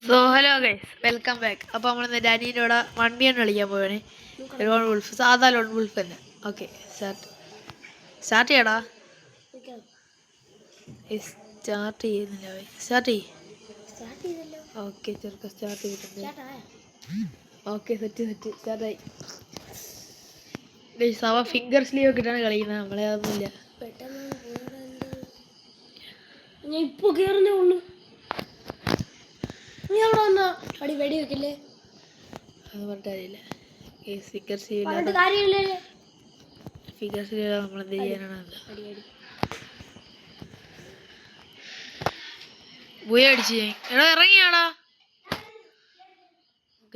So hello guys, welcome back. അപ്പോൾ നമ്മൾ ഡാനിയുടെ കൂടെ 1v1 കളിക്കാൻ പോവാണ്. ലോൺ വുൾഫ്, സാധാ ലോൺ വുൾഫ് തന്നെ. ഓക്കെ, സ്റ്റാർട്ട് ചെയ്യടാ. സ്റ്റാർട്ട് ചെയ്യുന്നില്ല. സ്റ്റാർട്ട് ചെയ്യ്. ഓക്കെ ചെറുക്ക, സ്റ്റാർട്ട് ചെയ്തിട്ടുണ്ട്. ഓക്കെ, സെറ്റ് സ്റ്റാർട്ടായി. ഗൈസ്, അവ ഫിംഗർ സ്ലീവ് ഒക്കെ ഇട്ടാണ് കളിക്കുന്നത്. നമ്മളെ അതൊന്നുമില്ല. ഞാൻ ഇപ്പൊ കേറുന്നേ ഉള്ളു. നീ അവിടെ വന്നാ അടി വെടി വെക്കില്ലേ? അത് പറഞ്ഞിട്ട് കാര്യമില്ല. ഫിംഗർ സ്ലീവ് നമ്മൾ എന്ത് ചെയ്യാനാണ്? പോയി അടിച്ച് എടാ, ഇറങ്ങിയാടാ.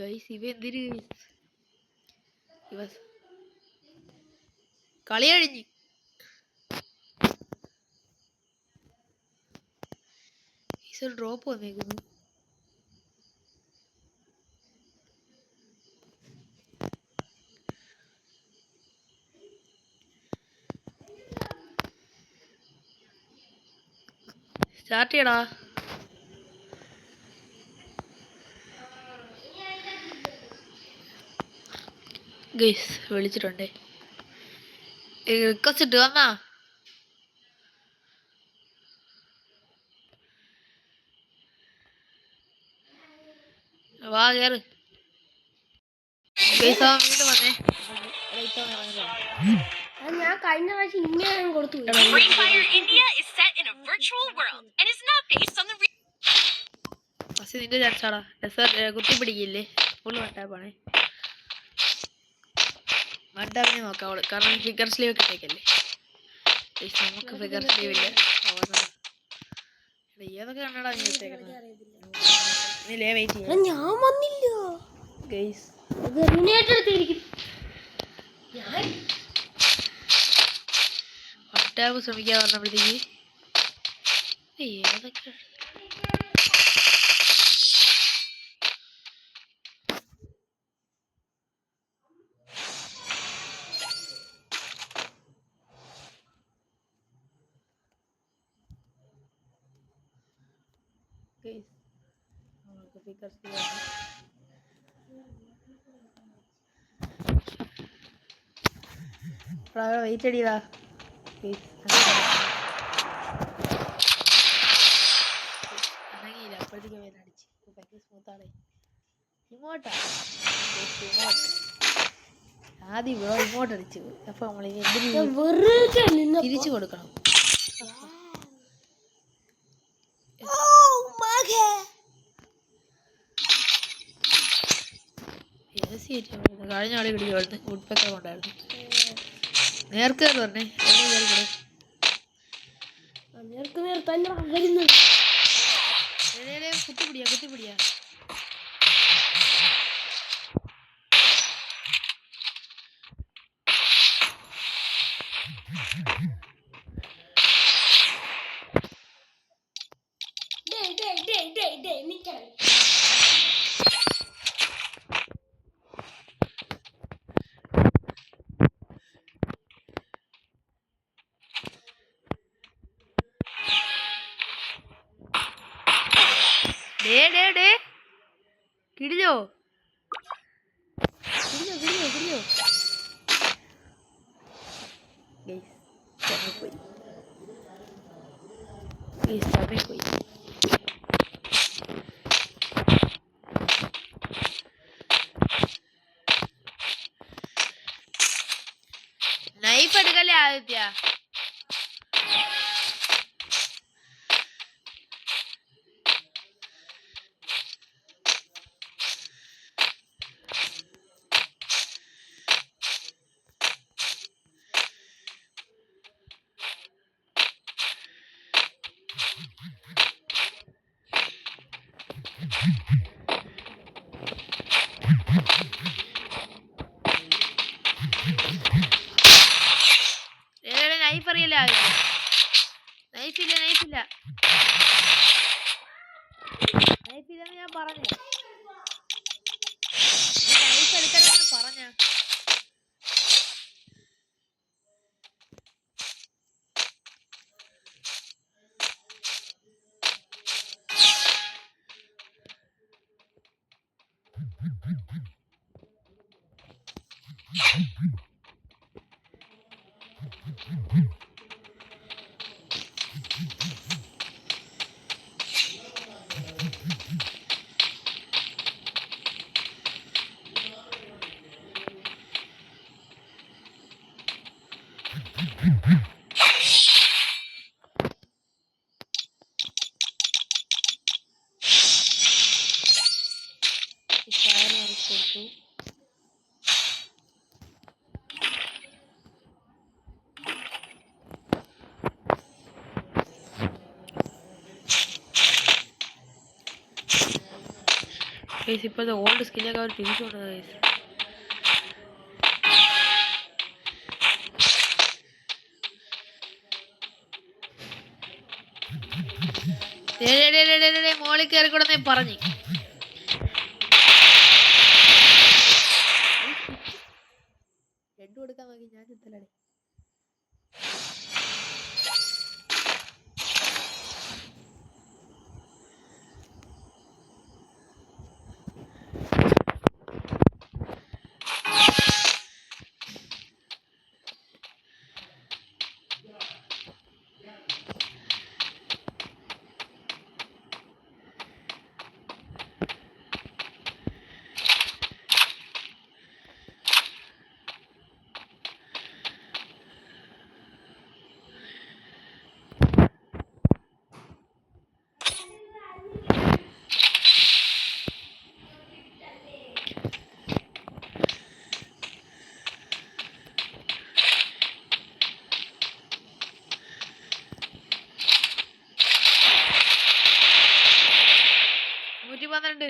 ഗൈസ്, ഇവ എന്തിന് കളി കഴിഞ്ഞ്. ഡ്രോപ്പ് വന്നേക്കുന്നു. സ്റ്റാർട്ട് ചെയ്യടാ. ഗൈസ്, വിളിച്ചിട്ടുണ്ടേ. റിക്വസ്റ്റ് ഇട്ട് വന്നാ. വാ കേറ്. ഗൈസ്, ആ വീണ്ടും വന്നേ. ഞാൻ കഴിഞ്ഞ പ്രാവശ്യം ഇങ്ങനെ കൊടുത്തു. നിന്റെ ചാൻസാടാ. കുത്തി പിടിക്കില്ലേ? ഫുള്ള് വട്ടാപ്പാണേ. വട്ടാപ്പിനെ നോക്കാം അവള്, കാരണം ഫിഗർ സ്ലീവ് കിട്ടേക്കല്ലേ. നമുക്ക് ഫിഗർ സ്ലീവ് ഇല്ല. ഏതൊക്കെ കണ്ണടാ നീ വെച്ചേക്കുന്നത്? ഞാൻ വന്നില്ല ഗൈസ്. വട്ടാപ്പ് ശ്രമിക്കാൻ പറഞ്ഞപ്പോഴത്തേക്ക് ഏതൊക്കെ വെയിറ്റ് അടിയതാ. അനങ്ങിയില്ല, അപ്പോഴത്തേക്ക് വേദന അടിച്ച്. ഭയങ്കര സ്മൂത്താണ്. ഇങ്ങോട്ടാ ആദ്യം ഇങ്ങോട്ട് അടിച്ചു. അപ്പൊ നമ്മൾ തിരിച്ചു കൊടുക്കണം. കഴിഞ്ഞ ആളെ പിടിക്കുമായിരുന്നു. ഉൾപ്പെക്കെ കൊണ്ടായിരുന്നു. നേർക്ക് പറഞ്ഞേ. കുത്തിപ്പിടിയാ. കിടിലോ. പോയി. നൈഫ് എടുക്കല്ലേ ആദിത്യ. നൈഫ് അറിയില്ല. നൈഫില്ലെന്ന് ഞാൻ പറഞ്ഞു. നൈഫ് എടുക്കലെന്ന് പറഞ്ഞ. അടിച്ചു. ഇപ്പോഴത്തെ ഓൾഡ് സ്കില്ലൊക്കെ അവർ തിരിച്ചുകൊണ്ടത് ഗൈസ്. മോളിൽ കയറിക്കൂടെ പറഞ്ഞു. ഹെഡ് കൊടുക്കാൻ നോക്കി ഞാൻ ചിത്തലടേ.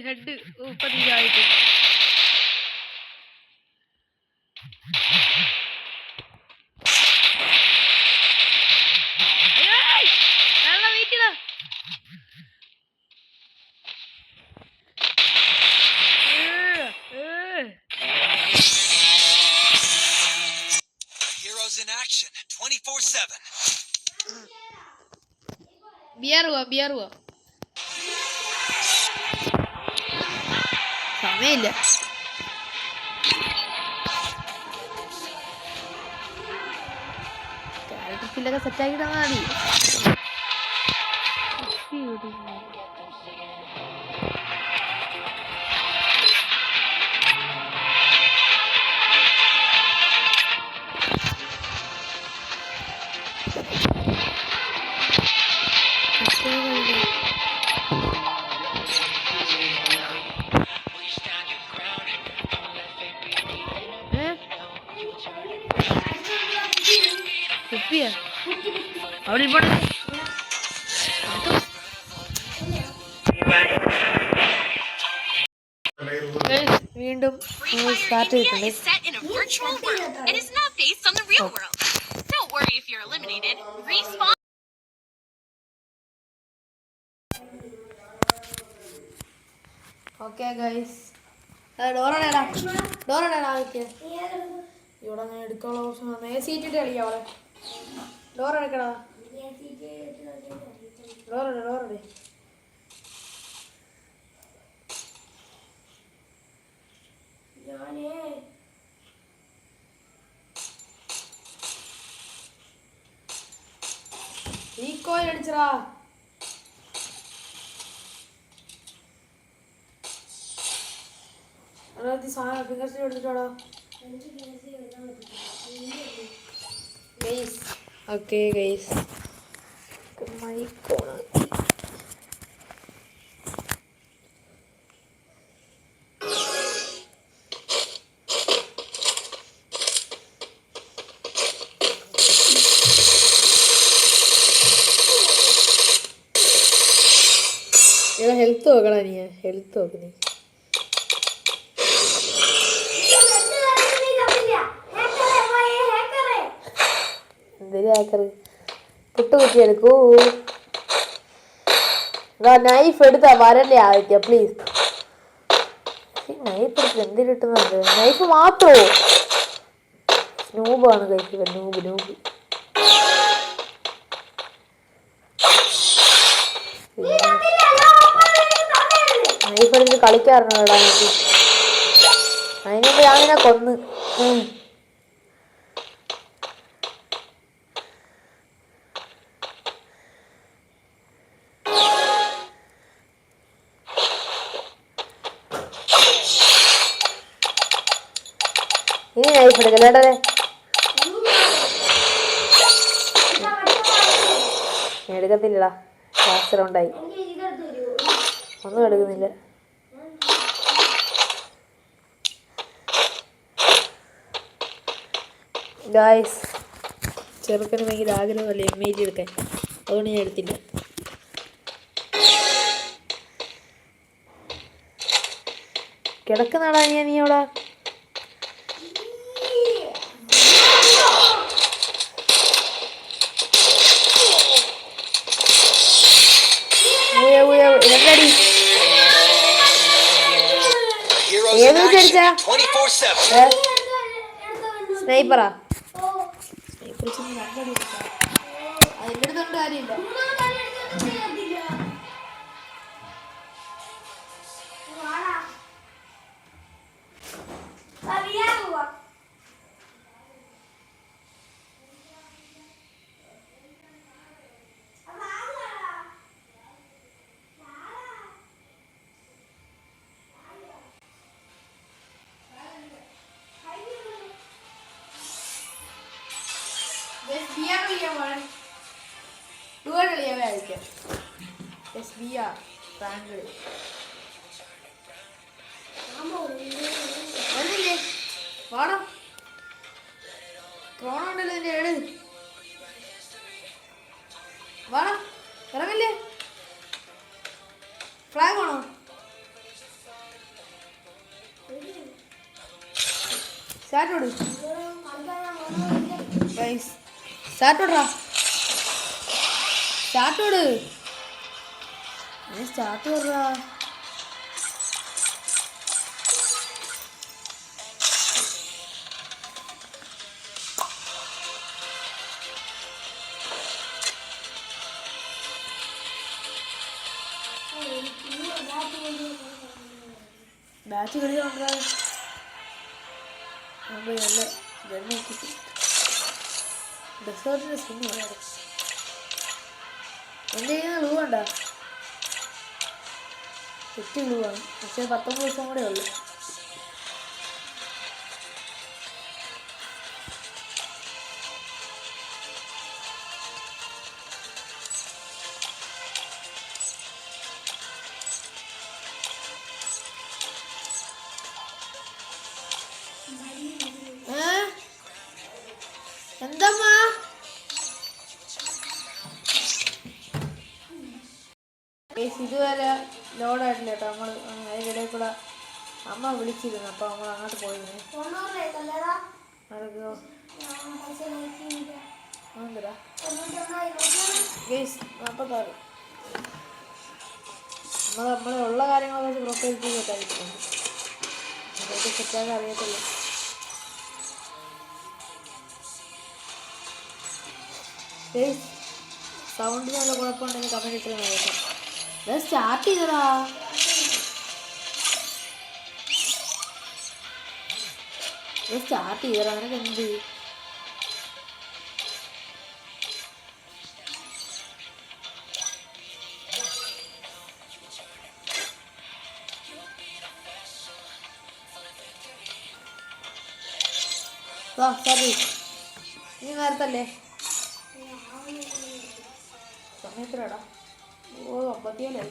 ഹെഡ് ഇപ്പൊ തീരായിട്ട്. Heroes in action 24/7. ബിയറുവാ സമയമില്ല. ക്യാരക്ടർസിലൊക്കെ സെറ്റാക്കി തന്നാൽ മതി. അവിടെ ഇവിടെ വീണ്ടും സ്റ്റാർട്ട് ചെയ്തിട്ടുണ്ട്. ഓക്കെ ഗൈസ്, ഡോറണേടാ ഇവിടെ അങ്ങനെ എടുക്കാനുള്ള ഓപ്ഷൻ വന്നേ. സീറ്റിട്ട് കളിക്കാം അവിടെ. ഡോർ എടുക്കടാ. ഡോറടെ റീകോയിൽ അടിച്ചടാ. സാധനം ഫിംഗർ എടുത്തിട്ടോടാ. ഓക്കെ ഗൈസ്, മൈക്കോണ ഹെൽത്ത് നോക്കണ. നീ ഹെൽത്ത് നോക്ക്. നീ എന്തൊരു ആക്കറ് പുട്ടുകുറ്റി എടുക്കൂ. നൈഫ് എടുത്താ വരല്ലേ ആദ്യ പ്ലീസ്. നൈഫ് എടുത്ത് എന്തിനു കിട്ടുന്നുണ്ട്? നൈഫ് മാത്രമോ? നൂബാണ് കഴിക്കുക. നൂബ് നൈഫ് എടുത്ത് കളിക്കാറുണ്ടോടാ എനിക്ക്? അതിനുമ്പ് ഞാനിനെ കൊന്ന്. ഇനി നൈഫ് എടുക്കല്ലേട്ടേ. എടുക്കത്തില്ലടാ, ലാസ്റ്റ് റൗണ്ടായി. ഒന്നും എടുക്കുന്നില്ല. ഗായ്സ്, ചെറുക്കന് ഭയങ്കര ആഗ്രഹമല്ലേ എം എടുക്കാൻ, അതുകൊണ്ട് ഞാൻ എടുത്തില്ല. കിടക്കുന്നാടാ നീ അവിടെ? രണ്ടടി Heroes in action 24/7. സ്നൈപ്പറാ? സ്നൈപ്പർ രണ്ടടി അതിൻ്റെ അടുത്തോണ്ട് കാര്യമില്ല. വാടാ, ക്രോണ ഉണ്ടല്ലോ എൻ്റെ ഏട്. വാടാ, ഇറങ്ങല്ലേ. ഫ്ലാഗ് ആണോ? സ്റ്റാർട്ടോട് സ്റ്റാർട്ടോടാ, സ്റ്റാർട്ടോട് സ്റ്റാർട്ട് കൊടുറാ. ബാറ്റ് കളി കൊണ്ടാ നല്ല ഗണ്ണൊക്കെ ഡെസേർട്ടിൻ്റെ സ്കിന്ന് പറയാറ്. എൻ്റെ കയ്യിൽ ഗ്ലൂ വേണ്ട, തെറ്റി ഗ്ലൂ ആണ്. പക്ഷേ 19 ദിവസം കൂടെ ഉള്ളു. എന്തമ്മാ ഇതുവരെ ലോഡായിട്ടില്ല കേട്ടോ. നമ്മൾ അതിനിടയിൽ കൂടെ അമ്മ വിളിച്ചിരുന്നു, അപ്പോൾ നമ്മൾ അങ്ങോട്ട് പോയിരുന്നു. നടക്കോ എന്തിരാ 46. നമ്മളുള്ള കാര്യങ്ങളൊക്കെ പ്രൊഫൈൽ വെക്കാതിരിക്കുന്നു, അതൊക്കെ സെറ്റാകാൻ അറിയത്തുള്ളൂ. സൗണ്ട് നല്ല കുഴപ്പമുണ്ടെങ്കിൽ കമൻറ്റ് ഇട്ട് നോക്കാം. അത് സ്റ്റാർട്ട് ചെയ്തടാ. സ്റ്റാർട്ട് ചെയ്തടാ, നിനക്ക് എന്ത്? സോറി, നീ നേരത്തല്ലേ സമയത്തിലടാ? ഓ 57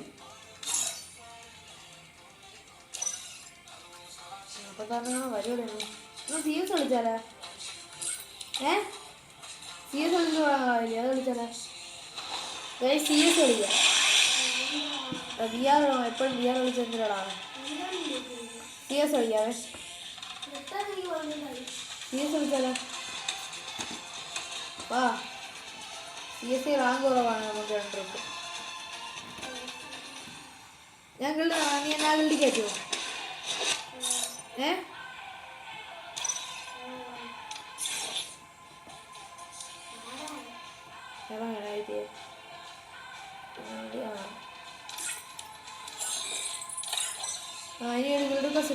അപ്പോൾ തന്നെ വരുമല്ലോ. നിങ്ങൾ CS വിളിച്ചാലേ? CS വിളിച്ച് തുടങ്ങാറില്ലേ? അത് വിളിച്ചാലേ? CS വിളിക്കാം. ബിആർ എപ്പോഴും ബിആർ വിളിച്ചെന്തിനാണ്? CS വിളിക്കാവേ. CS വിളിച്ചാലേ? വാ, CS റാങ്ക് കുറവാണ് നമുക്ക് 2 രൂപ. ഞങ്ങളുടെ നീ എന്നാ ഗിൽഡി കയറ്റുമോ? ഇനി ഒരു ഗിൽഡ് ബസ്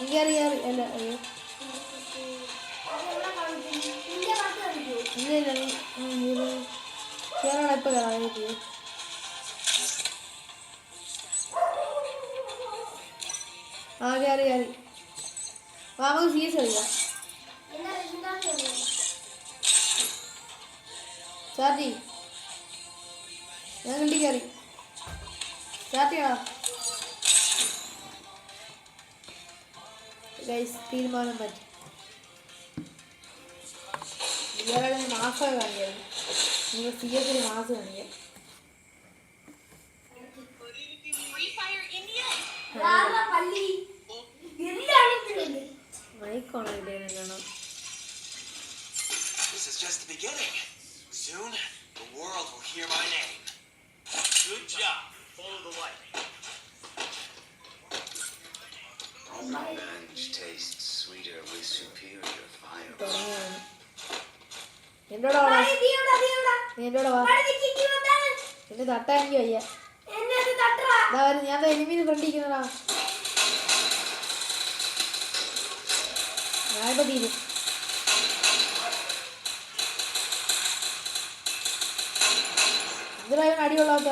എനിക്കറിയാം. അല്ല അയ്യോ ഇല്ല നീ കയറാടാ, ഇപ്പം കയറാം. കയറി നമുക്ക് CS കളിക്കാം. ചാർജി ഞാൻ ഗിൽഡി കയറി. സ്റ്റാർട്ട് ചെയ്യടാ. ഗൈസ് തീരുമാനം പറ്റി ഇയാളെ മാസം കാണിക്കാം നിങ്ങൾ സി എസിന് മാസം കാണിക്കാം മൈക്കോണോ ഇടേനല്ലോ This is just the beginning. Soon, the world will hear my name. Good job. Follow the light. Revenge tastes sweeter with superior fire. എന്നോടാ നീ എന്നോട് വാ എന്നെ തട്ടാ എനിക്ക് വയ്യ ഞാൻ എനിമീന് ഫ്രണ്ടിരിക്കുന്നടാ ഞാനിപ്പോ തീരും എന്തിനാ അടി കൊള്ളാത്ത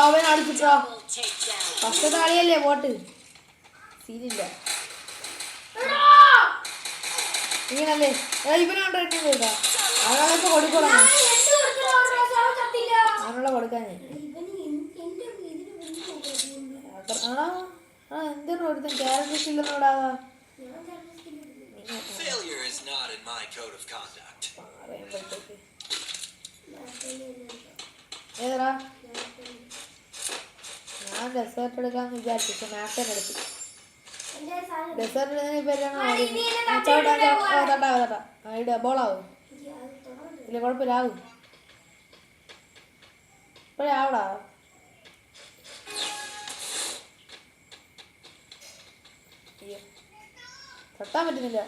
അവൻ അടിച്ചിട്ടാ ഫസ്റ്റത്തെ കളിയല്ലേ പോട്ട് സീനില്ല ഇങ്ങനല്ലേ ഇവനോണ്ട് കേട്ടാ അവനോടൊക്കെ കൊടുക്കണം അവനുള്ള കൊടുക്കാൻ ആണോ ആ എന്തിനാ ഒരുത്തൻ characters ഇല്ലെന്നോടാവാ Failure is not in my code of conduct. പറയുമ്പോഴത്തേക്ക് ഏതാ ഞാൻ ഡെസേർട്ട് എടുക്കാന്ന് വിചാരിച്ചു പക്ഷെ മാക്ടൻ എടുത്തു ഡെസേർട്ട് ഇടുക ബോളാവും ഇല്ല കുഴപ്പമില്ലാവും ഇപ്പോഴേ ആവടാ തട്ടാൻ പറ്റുന്നില്ല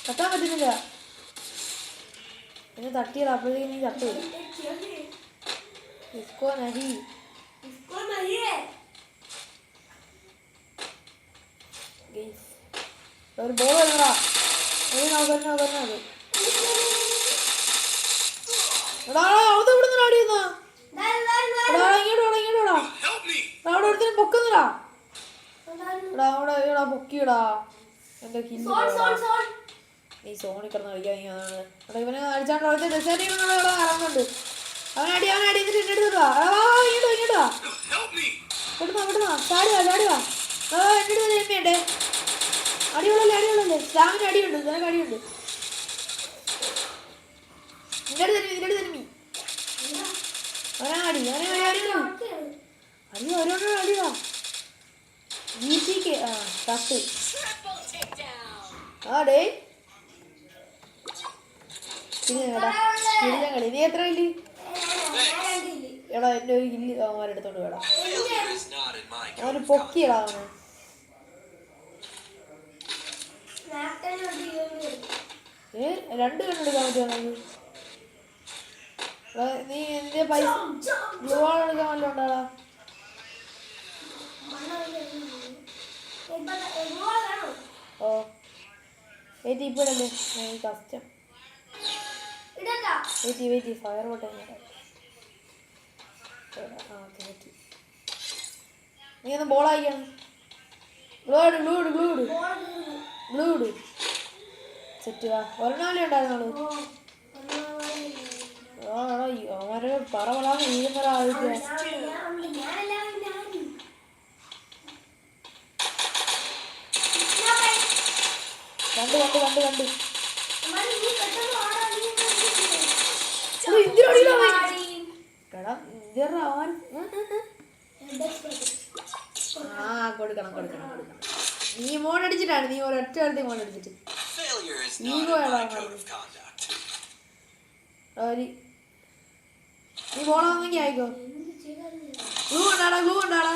തട്ടാൻ പറ്റുന്നില്ല എന്നെ തട്ടിയതാ അപ്പോഴത്തേക്ക് നീ തട്ടു ഇസ്കോ നഹി ഒരു ബോൾ വരുന്നടാ നോക്കുന്നത് എടാ അവിടെ ഇവിടുന്ന് അടിയുന്ന ഇങ്ങോട്ടാ അവിടെ ഒരുത്തിനും പൊക്കുന്നിടാ എടാ അവിടെ എടാ പൊക്കിയടാ എന്റെ കില്ല് നീ സോണി കിടന്ന് കളിക്കാൻ എടാ ഇവനെ അടിച്ചാണ്ട് അവിടുത്തെ ഡെസേർട്ട് ഇറങ്ങുന്നുണ്ട് അവനടി എന്നിട്ട് എന്നെ എടുത്തിട്ടാ ഇങ്ങോട്ടാ ഇവിടുന്നാ ചാടുവാ എന്റെ അടുത്ത് എമ്മയുണ്ടേ അടിയുള്ളല്ലേ സ്ലാമിന് അടിയുണ്ട് നിനക്ക് അടിയുണ്ട് നിന്റെ അടുത്ത് തരുമി അവനാ അടി ഓരോന്നോ അടിവാ GTക്ക് കത്ത് ആ ഡേ കളി നീ എത്ര കില്ലി എടാ എൻ്റെ ഒരു കില്ലി അവന്മാരെടുത്തോണ്ട് വേടാ അവന് പൊക്കിയടാ അവന് രണ്ട് കണ്ണെടുക്കാൻ പറ്റുമോ നമുക്ക് നീ എൻ്റെ പൈസ ബ്ലൂ വാൾ എടുക്കാൻ വല്ലതും ഉണ്ടാടാ ഓ വെയിറ്റ് ഇപ്പോഴല്ലേ കസ്റ്റം വെയിറ്റ് ഫയർ ബോട്ടെ നീ ഒന്ന് ബോളായിക്കാണ് ബ്ലൂ ഇട് സെറ്റ് വാ ഒരെണ്ണാലേ ഉണ്ടായിരുന്നുള്ളൂ അവന്മാരെ പറവളാന്ന് വീഴുന്നൊരാ ആവശ്യം കണ്ട് കൊടുക്കണം നീ മോണടിച്ചിട്ടാണ് നീ ഒരൊറ്റ അടുത്ത് മോണടിച്ചിട്ട് നീ പോണമെന്നെങ്കിൽ ആയിക്കോ ഗ്ലൂ ഉണ്ടാടാ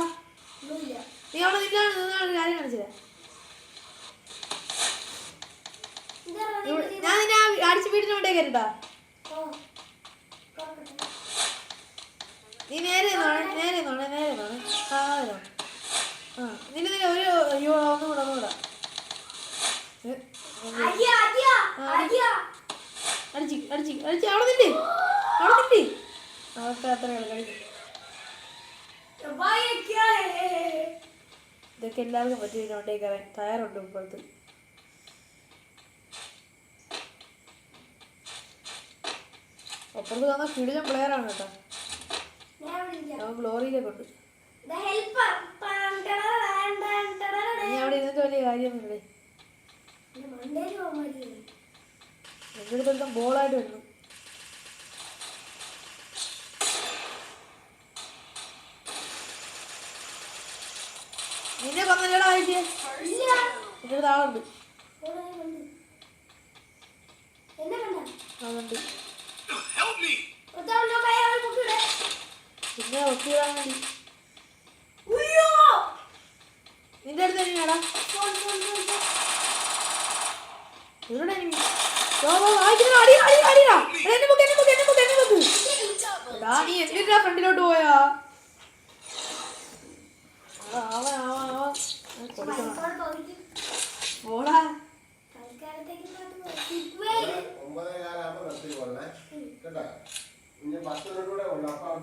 നീ അവിടെ നിന്നാണ് കാര്യം കാണിച്ചില്ല ഞാൻ നിന്നെ അടിച്ച് വീടിന് കൊണ്ടേ കയറിട്ടാ നീ നേരെ നിന്നെ ഒരു ഒന്നുകൂടാ അടിച്ച് അവിടെ നില്ലേ അവർക്ക് അത്രയുള്ള കളി ഇതൊക്കെ എല്ലാവർക്കും പറ്റിയിട്ടുണ്ടേ കയറാൻ തയ്യാറുണ്ട് ഇപ്പോഴത്തെ അപ്പുറത്ത് കാണുന്ന കിടിലൻ പ്ലെയർ ആണ് കേട്ടോ. അവൻ ഗ്ലോറിയിലേക്ക് ഉണ്ട്. നീ അവിടെ ഇരുന്നിട്ട് വലിയ കാര്യമൊന്നുമില്ലേ? എൻ്റെ അടുത്തൊരുത്തം ബോളായിട്ട് വരുന്നു. നിന്നെ കൊന്നല്ലേടാ ആയിട്ടേ? എൻ്റെ അടുത്ത് ആളുണ്ട്. അതുണ്ട് പിന്നെ ഒത്തിടാൻ വേണ്ടി. നിന്റെ അടുത്ത് തന്നെയാടാ ഇവിടെ നീ എന്തിനാ ഫ്രണ്ടിലോട്ട് പോയാ? പോടാ.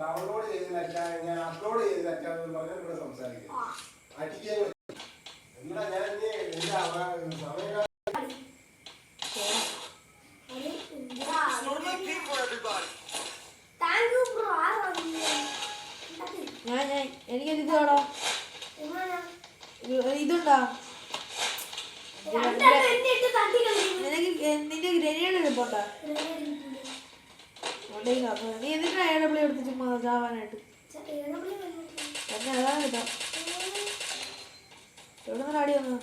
ഡൗൺലോഡ് ചെയ്ത് ഞാൻ അപ്ലോഡ് ചെയ്ത് പറഞ്ഞാൽ ഇവിടെ സംസാരിക്കും. എന്താ ഞാൻ സമയം എനിക്കത് ഇത് വേണോ? ഇതുണ്ടാ നിന്റെ ഗ്രനേഡ് എടുപ്പോട്ടാ? നീ എന്തിനാ AW എടുത്ത് ചുമ്മാ ചാവാനായിട്ട്? തന്നെ അതാണ് കേട്ടോ. എവിടെ നിന്ന് അടി വന്നു?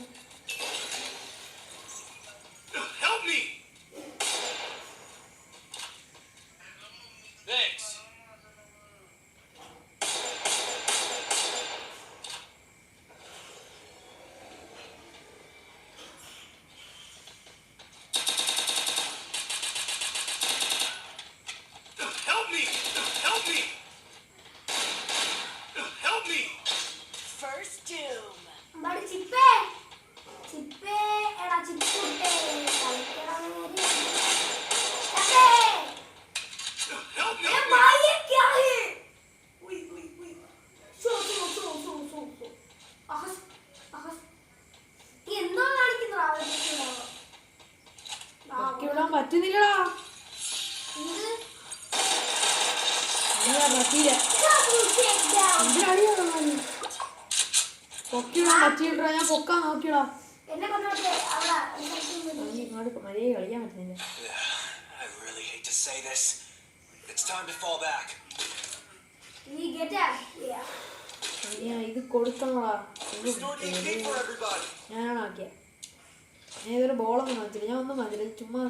പറ്റുന്നില്ലടാ. പൊക്കിടാൻ പറ്റിയിട്ടാ? ഞാൻ പൊക്കാൻ നോക്കിയടാ. മര്യാദ കളിക്കാൻ പറ്റുന്നില്ല. ഇത് കൊടുക്കണോടാ. ഞാനാണ് ആക്കിയ. ഞാൻ ഇതൊരു ബോളൊന്നും വാങ്ങിച്ചില്ല. ഞാൻ ഒന്നും വാങ്ങിച്ചില്ല. ചുമ്മാ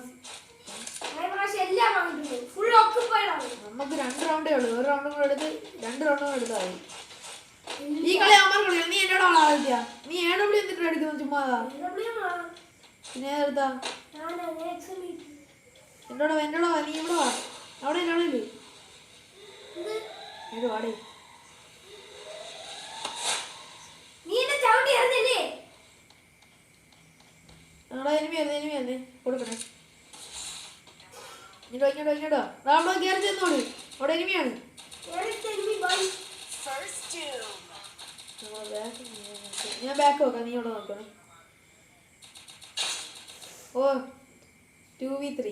നമുക്ക് 2 റൗണ്ടേ ഉള്ളൂ. ഒരു റൗണ്ടും കൂടെ എടുത്ത് 2 റൗണ്ടും കൂടെ എടുത്താൽ മതി. ഈ കളി അമ്മ കളിയാ. നീ എന്നോട് ആളാ? നീ AW എന്നിട്ട് എടുക്കുന്നു ചുമ്മാതാ. പിന്നെ ഏതെടുത്താ? എന്നോട് എന്നോടാ. നീ ഇവിടെ വാ. അവിടെ എന്നോടില്ലേ വാടേ. അവിടെ എനിമി കൊടുക്കണേ. ഇങ്ങോട്ടോ അവിടെ കയറി ചെന്നോട്. അവിടെ എനിമിയാണ്. ഞാൻ ബാക്ക് വെക്കാം. നീ അവിടെ നോക്കണം. ഓ 2v3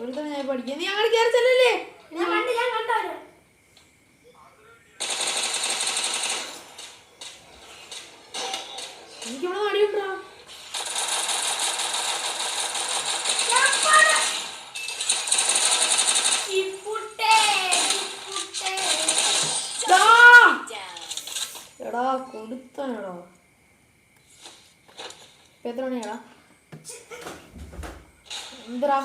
ഒരു തന്നെ ഞാൻ പഠിക്കാം. നീ അങ്ങനെ കയറി ചെല്ലല്ലേ? എനിക്കിവിടെ നടിയുണ്ടോ? എടാ കൊടുത്തടാ. എത്ര മണിയാടാ? എന്തരാ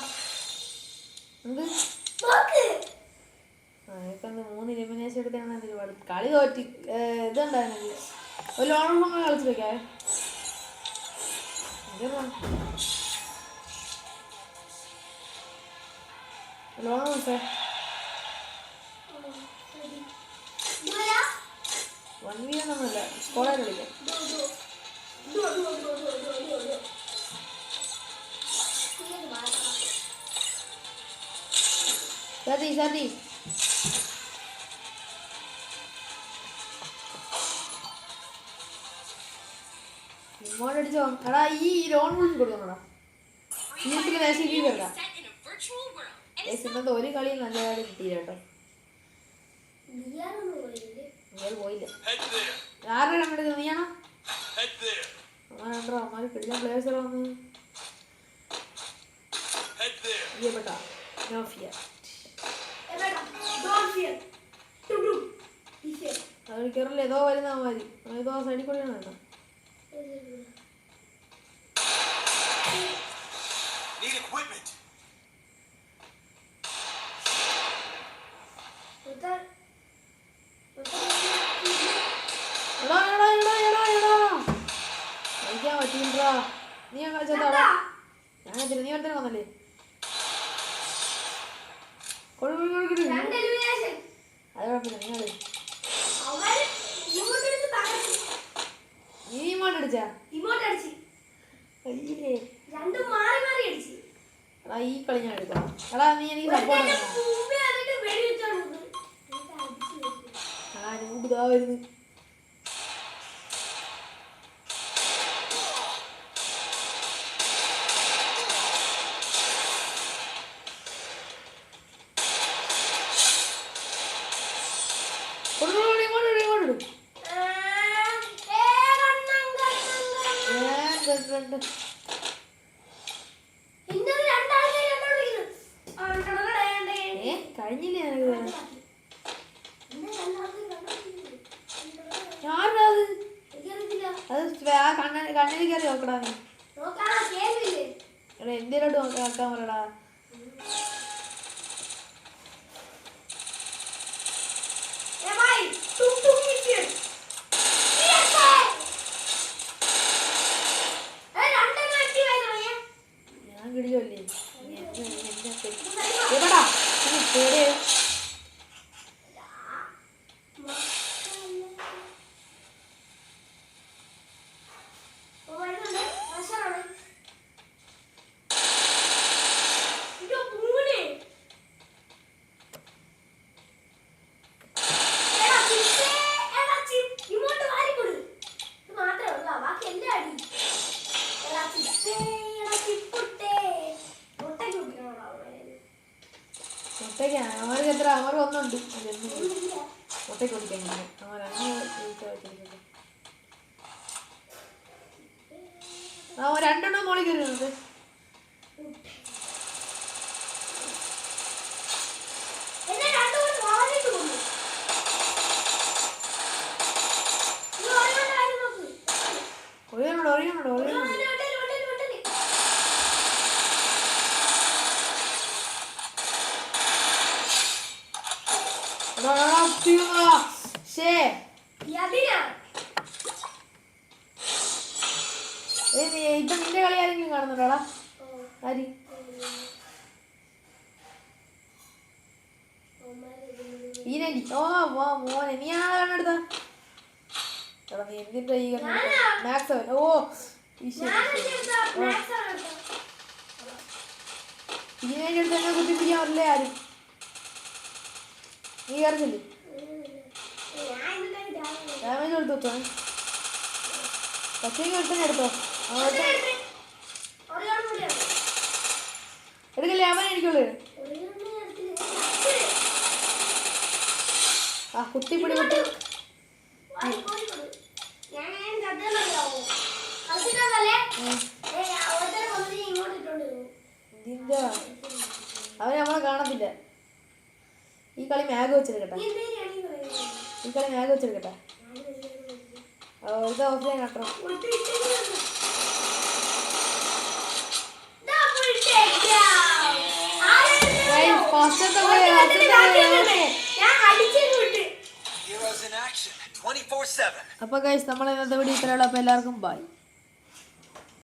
എന്ത്? എനിക്കൊന്ന് 3 എലിമിനേഷൻ എടുത്താണ് ഒരുപാട് കളി തോറ്റി. ഇതുണ്ടായിരുന്നില്ല. ഒരു ലോൺ ഫോം കളിച്ചു വെക്കാവേ. ലോൺ വിളിച്ചേ. 1v1 ഒന്നുമില്ല. സ്കോഡായിട്ട് കളിക്കാം. സാറ്റി ഇങ്ങോട്ട് അടിച്ചോ. എടാ ഈ ലോൺ വിളിച്ച് കൊടുക്കണോടാ. വീട്ടിൽ വേശിക്ക് കയറാം. ഇന്നത്തെ ഒരു കളിയും നല്ലതായിട്ട് കിട്ടിയില്ല കേട്ടോ. നിങ്ങൾ പോയില്ല. ആരുടെ കണ്ടെടുക്കുന്നത് നീയാണോ? അങ്ങനെ അമ്മമാര് കിടിലൻ പ്ലേയേഴ്സ് വന്ന് പെട്ടാ. No fear. അത് കയറില്ല. ഏതോ വരുന്ന മാതിരി ഏതോ സൈഡിൽ കൂടെയാണ് കേട്ടോ. കളിക്കാൻ പറ്റില്ലാ. നീ ഞാൻ കളിച്ചതാടാ. ഞാൻ നീ അടുത്തന്നെ വന്നല്ലേ. അത് കുഴപ്പമില്ല. നീ ഇങ്ങോട്ട് അടിച്ചാ? എടാ ഈ കളി ഞാൻ എടുക്കാം. എടാ നീ എനിക്ക് സപ്പോർട്ട് ഇതാ വരുന്നു. കഴിഞ്ഞില്ലേ കണ്ണിൽ കയറി നോക്കടാ. നീ എടാ എന്തേലോട്ട് നോക്കാൻ പറയടാ. ഞാൻ കിടിയല്ലേ എവിടാ പേര്. മുട്ടയ്ക്ക് അവർക്ക് എത്ര അവർ ഒന്നുണ്ട്. മുട്ടയ്ക്ക് കുടിക്കാൻ അവർ രണ്ടെണ്ണം മോളിൽ കയറുന്നത്. ഒഴിയാണോടോ ഒഴിയാണോടോ ഒഴിയാണോ. ഇത് നിന്റെ കളി ആരെങ്കിലും കാണുന്നുണ്ടോടാ? ആര്? ഈനലി. ഓ വാ മോനെ നീയാണോ കണ്ണെടുത്ത? എടാ നീ എന്തിന്റെ ഈ മാക്സ് അവൻ. ഓ ഈനലി എടുത്ത് തന്നെ കുത്തിപ്പിടിക്കാൻ പറ്റില്ലേ ആരും. നീ കയറുന്നില്ലേ? ഡാമേജ് കൊടുത്തു വെച്ചോ. പച്ചയ്ക്ക് എടുത്തന്നെ എടുത്തോ. എടുക്കല്ലേ അവൻ എനിക്കുള്ളൂ. ആ കുത്തിപ്പിടി കുത്തി. അവൻ നമ്മളെ കാണത്തില്ല. ഈ കളി മാഗ് വെച്ചെടുക്കട്ടെ. ഈ കളി മാഗ് വെച്ചെടുക്കട്ടെ. ഇത് ഓഫ്ലൈൻ ആട്ടോ. അപ്പൊ ഗൈസ് നമ്മളെ ഇന്നത്തെ വീഡിയോ ഇത്രയുള്ള. അപ്പൊ എല്ലാവർക്കും ബൈ.